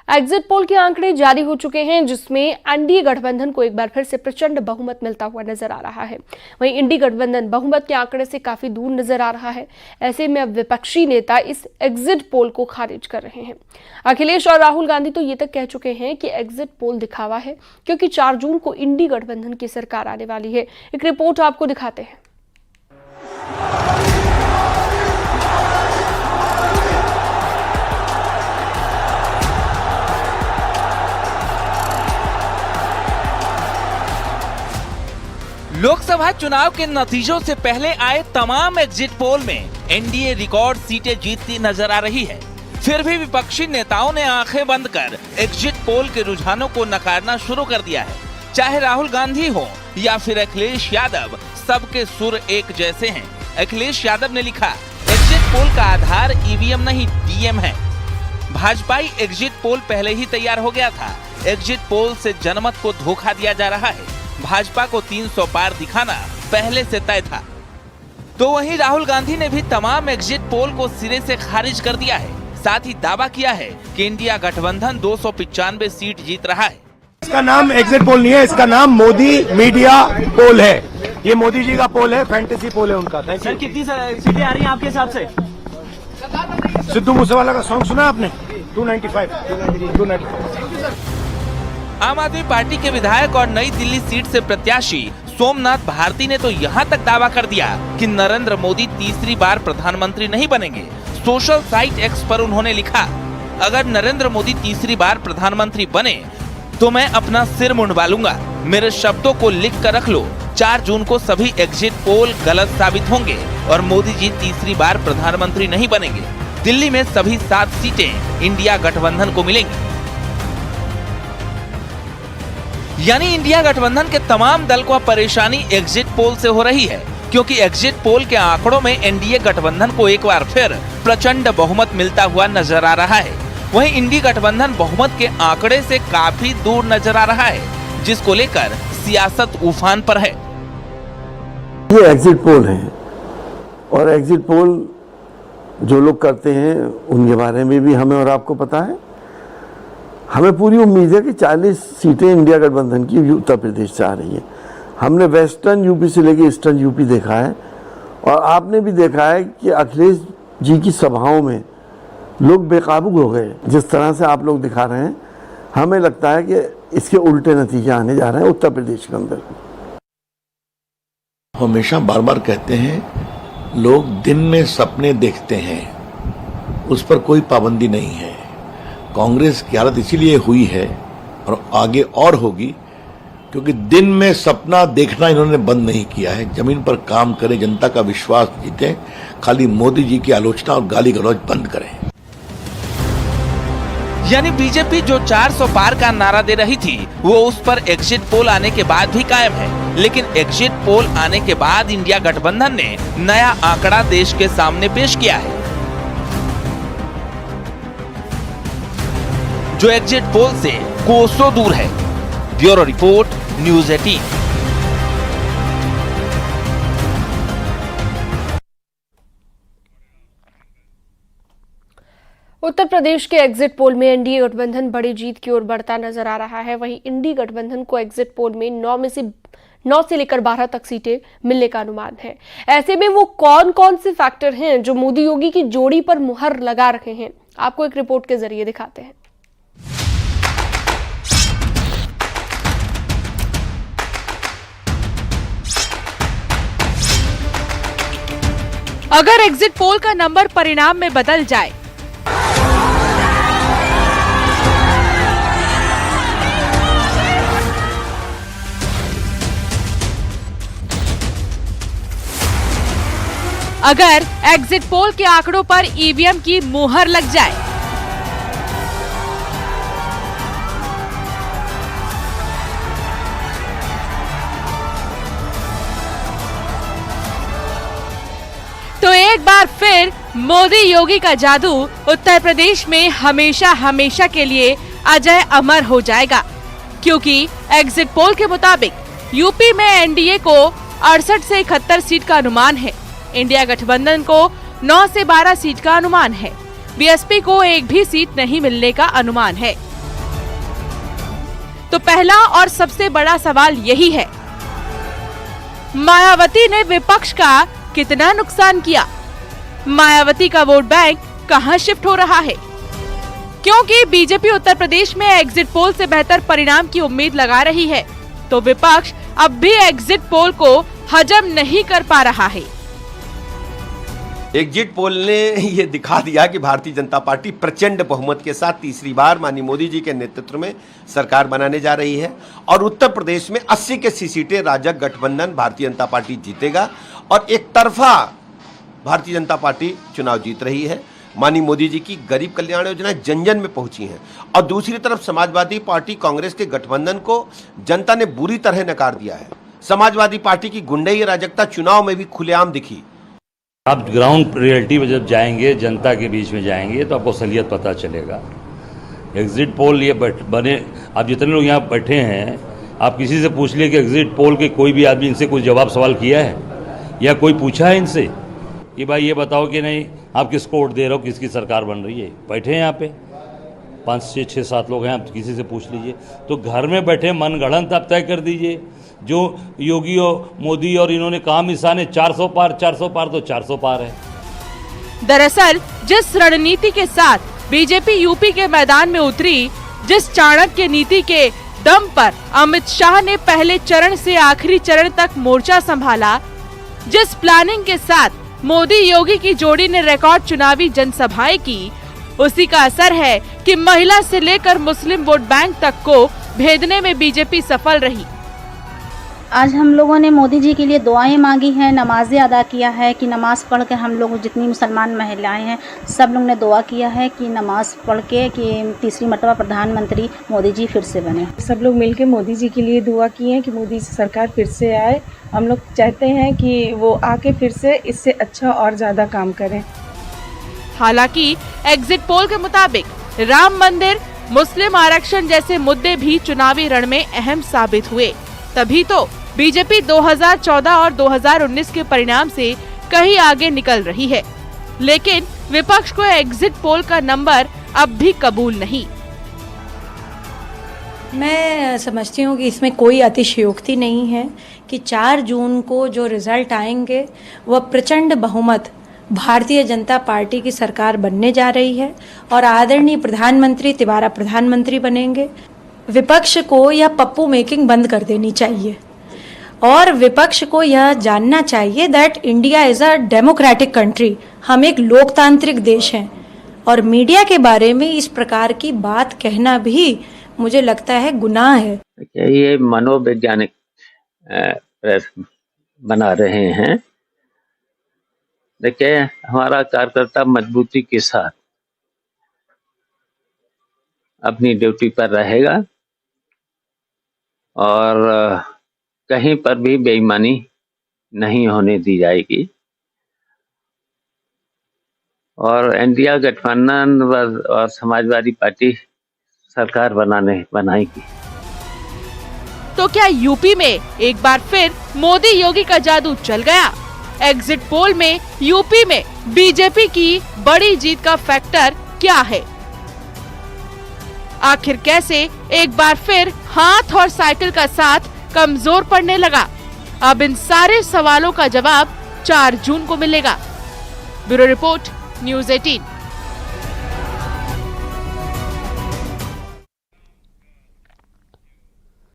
Exit poll के आंकड़े जारी हो चुके हैं, जिसमें एनडीए गठबंधन को एक बार फिर से प्रचंड बहुमत मिलता हुआ नजर आ रहा है। वहीं इंडी गठबंधन बहुमत के आंकड़े से काफी दूर नजर आ रहा है। ऐसे में अब विपक्षी नेता इस एग्जिट पोल को खारिज कर रहे हैं। अखिलेश और राहुल गांधी तो ये तक कह चुके हैं कि एग्जिट पोल दिखावा है, क्योंकि 4 जून को इंडी गठबंधन की सरकार आने वाली है। एक रिपोर्ट आपको दिखाते हैं। लोकसभा चुनाव के नतीजों से पहले आए तमाम एग्जिट पोल में एनडीए रिकॉर्ड सीटें जीतती नजर आ रही है। फिर भी विपक्षी नेताओं ने आंखें बंद कर एग्जिट पोल के रुझानों को नकारना शुरू कर दिया है। चाहे राहुल गांधी हो या फिर अखिलेश यादव, सबके सुर एक जैसे हैं। अखिलेश यादव ने लिखा, एग्जिट पोल का आधार ईवीएम नहीं डीएम है। भाजपाई एग्जिट पोल पहले ही तैयार हो गया था। एग्जिट पोल से जनमत को धोखा दिया जा रहा है। भाजपा को 300 पार दिखाना पहले से तय था। तो वहीं राहुल गांधी ने भी तमाम एग्जिट पोल को सिरे से खारिज कर दिया है। साथ ही दावा किया है कि इंडिया गठबंधन 295 सीट जीत रहा है। इसका नाम एग्जिट पोल नहीं है, इसका नाम मोदी मीडिया पोल है। ये मोदी जी का पोल है, फैंटेसी पोल है उनका। सर कितनी सीटें आ रही हैं आपके हिसाब से? सिद्धू मूसेवाला का सॉन्ग सुना आपने? 295। आम आदमी पार्टी के विधायक और नई दिल्ली सीट से प्रत्याशी सोमनाथ भारती ने तो यहाँ तक दावा कर दिया कि नरेंद्र मोदी तीसरी बार प्रधानमंत्री नहीं बनेंगे। सोशल साइट एक्स पर उन्होंने लिखा, अगर नरेंद्र मोदी तीसरी बार प्रधानमंत्री बने तो मैं अपना सिर मुंडवा लूंगा। मेरे शब्दों को लिख कर रख लो। 4 जून को सभी एग्जिट पोल गलत साबित होंगे और मोदी जी तीसरी बार प्रधानमंत्री नहीं बनेंगे। दिल्ली में सभी 7 सीटें इंडिया गठबंधन को मिलेंगी। यानी इंडिया गठबंधन के तमाम दल को परेशानी एग्जिट पोल से हो रही है, क्योंकि एग्जिट पोल के आंकड़ों में एनडीए गठबंधन को एक बार फिर प्रचंड बहुमत मिलता हुआ नजर आ रहा है। वहीं इंडी गठबंधन बहुमत के आंकड़े से काफी दूर नजर आ रहा है, जिसको लेकर सियासत उफान पर है। ये एग्जिट पोल है और एग्जिट पोल जो लोग करते हैं उनके बारे में भी हमें और आपको पता है। हमें पूरी उम्मीद है कि 40 सीटें इंडिया गठबंधन की उत्तर प्रदेश से आ रही है। हमने वेस्टर्न यूपी से लेकर ईस्टर्न यूपी देखा है और आपने भी देखा है कि अखिलेश जी की सभाओं में लोग बेकाबू हो गए। जिस तरह से आप लोग दिखा रहे हैं, हमें लगता है कि इसके उल्टे नतीजे आने जा रहे हैं उत्तर प्रदेश के अंदर। हमेशा बार बार कहते हैं, लोग दिन में सपने देखते हैं, उस पर कोई पाबंदी नहीं है। कांग्रेस की हालत इसीलिए हुई है और आगे और होगी क्योंकि दिन में सपना देखना इन्होंने बंद नहीं किया है। जमीन पर काम करें, जनता का विश्वास जीतें, खाली मोदी जी की आलोचना और गाली गलौज बंद करें। यानी बीजेपी जो 400 पार का नारा दे रही थी, वो उस पर एग्जिट पोल आने के बाद भी कायम है। लेकिन एग्जिट पोल आने के बाद इंडिया गठबंधन ने नया आंकड़ा देश के सामने पेश किया है, जो एग्जिट पोल से कोसों दूर है। Bureau report, news 18। Uttar Pradesh के एग्जिट पोल में एनडीए गठबंधन बड़ी जीत की ओर बढ़ता नजर आ रहा है। वहीं इंडी गठबंधन को एग्जिट पोल में 9 से लेकर 12 तक सीटें मिलने का अनुमान है। ऐसे में वो कौन कौन से फैक्टर हैं जो मोदी योगी की जोड़ी पर मुहर लगा रहे हैं, आपको एक रिपोर्ट के जरिए दिखाते हैं। अगर एग्जिट पोल का नंबर परिणाम में बदल जाए, अगर एग्जिट पोल के आंकड़ों पर ईवीएम की मुहर लग जाए, तो एक बार फिर मोदी योगी का जादू उत्तर प्रदेश में हमेशा हमेशा के लिए अजय अमर हो जाएगा, क्योंकि एग्जिट पोल के मुताबिक यूपी में एनडीए को 68 से 71 सीट का अनुमान है। इंडिया गठबंधन को 9 से 12 सीट का अनुमान है। बीएसपी को एक भी सीट नहीं मिलने का अनुमान है। तो पहला और सबसे बड़ा सवाल यही है, मायावती ने विपक्ष का कितना नुकसान किया? मायावती का वोट बैंक कहां शिफ्ट हो रहा है? क्योंकि बीजेपी उत्तर प्रदेश में एग्जिट पोल से बेहतर परिणाम की उम्मीद लगा रही है, तो विपक्ष अब भी एग्जिट पोल को हजम नहीं कर पा रहा है। एग्जिट पोल ने ये दिखा दिया कि भारतीय जनता पार्टी प्रचंड बहुमत के साथ तीसरी बार माननीय मोदी जी के नेतृत्व में सरकार बनाने जा रही है और उत्तर प्रदेश में 80 के 80 सीटें राजग गठबंधन भारतीय जनता पार्टी जीतेगा और एक तरफा भारतीय जनता पार्टी चुनाव जीत रही है। माननीय मोदी जी की गरीब कल्याण योजना जन जन में पहुंची है और दूसरी तरफ समाजवादी पार्टी कांग्रेस के गठबंधन को जनता ने बुरी तरह नकार दिया है। समाजवादी पार्टी की गुंडई राजकता चुनाव में भी खुलेआम दिखी। आप ग्राउंड रियलिटी में जब जाएंगे, जनता के बीच में जाएंगे, तो आपको असलियत पता चलेगा। एग्जिट पोल ये बने, आप जितने लोग यहाँ बैठे हैं, आप किसी से पूछ लिए कि एग्जिट पोल के कोई भी आदमी इनसे कोई जवाब सवाल किया है या कोई पूछा है इनसे कि भाई ये बताओ कि नहीं आप किसको वोट दे रहे हो, किसकी सरकार बन रही है? बैठे हैं यहाँ पे 5, 6, 7 लोग हैं, आप किसी से पूछ लीजिए। तो घर में बैठे मनगढ़ंत आप तय कर दीजिए। जो योगी और मोदी और इन्होंने कहा मिसाने 400 पार तो 400 पार है। दरअसल जिस रणनीति के साथ बीजेपी यूपी के मैदान में उतरी, जिस चाणक्य नीति के दम पर अमित शाह ने पहले चरण से आखिरी चरण तक मोर्चा संभाला, जिस प्लानिंग के साथ मोदी योगी की जोड़ी ने रिकॉर्ड चुनावी जनसभाएं की, उसी का असर है कि महिला से लेकर मुस्लिम वोट बैंक तक को भेदने में बीजेपी सफल रही। आज हम लोगों ने मोदी जी के लिए दुआएं मांगी हैं, नमाजें अदा किया है कि नमाज पढ़ के हम लोग जितनी मुसलमान महिलाएं हैं सब लोग ने दुआ किया है कि नमाज पढ़ के कि तीसरी मर्तबा प्रधानमंत्री मोदी जी फिर से बने। सब लोग मिलके मोदी जी के लिए दुआ किए हैं कि मोदी सरकार फिर से आए। हम लोग चाहते हैं कि वो आके फिर से इससे अच्छा और ज़्यादा काम करें। हालांकि एग्जिट पोल के मुताबिक राम मंदिर, मुस्लिम आरक्षण जैसे मुद्दे भी चुनावी रण में अहम साबित हुए, तभी तो बीजेपी 2014 और 2019 के परिणाम से कहीं आगे निकल रही है। लेकिन विपक्ष को एग्जिट पोल का नंबर अब भी कबूल नहीं। मैं समझती हूँ कि इसमें कोई अतिशयोक्ति नहीं है कि 4 जून को जो रिजल्ट आएंगे वह प्रचंड बहुमत भारतीय जनता पार्टी की सरकार बनने जा रही है और आदरणीय प्रधानमंत्री तिबारा प्रधानमंत्री बनेंगे। विपक्ष को यह पप्पू मेकिंग बंद कर देनी चाहिए और विपक्ष को यह जानना चाहिए that India is a democratic country. हम एक लोकतांत्रिक देश हैं और मीडिया के बारे में इस प्रकार की बात कहना भी मुझे लगता है गुनाह है। ये मनोवैज्ञानिक प्रेस बना रहे हैं। देखिए, हमारा कार्यकर्ता मजबूती के साथ अपनी ड्यूटी पर रहेगा और कहीं पर भी बेईमानी नहीं होने दी जाएगी और इंडिया गठबंधन और समाजवादी पार्टी सरकार बनाएगी। तो क्या यूपी में एक बार फिर मोदी योगी का जादू चल गया? एग्जिट पोल में यूपी में बीजेपी की बड़ी जीत का फैक्टर क्या है? आखिर कैसे एक बार फिर हाथ और साइकिल का साथ कमजोर पड़ने लगा? अब इन सारे सवालों का जवाब 4 जून को मिलेगा। Bureau report, news 18।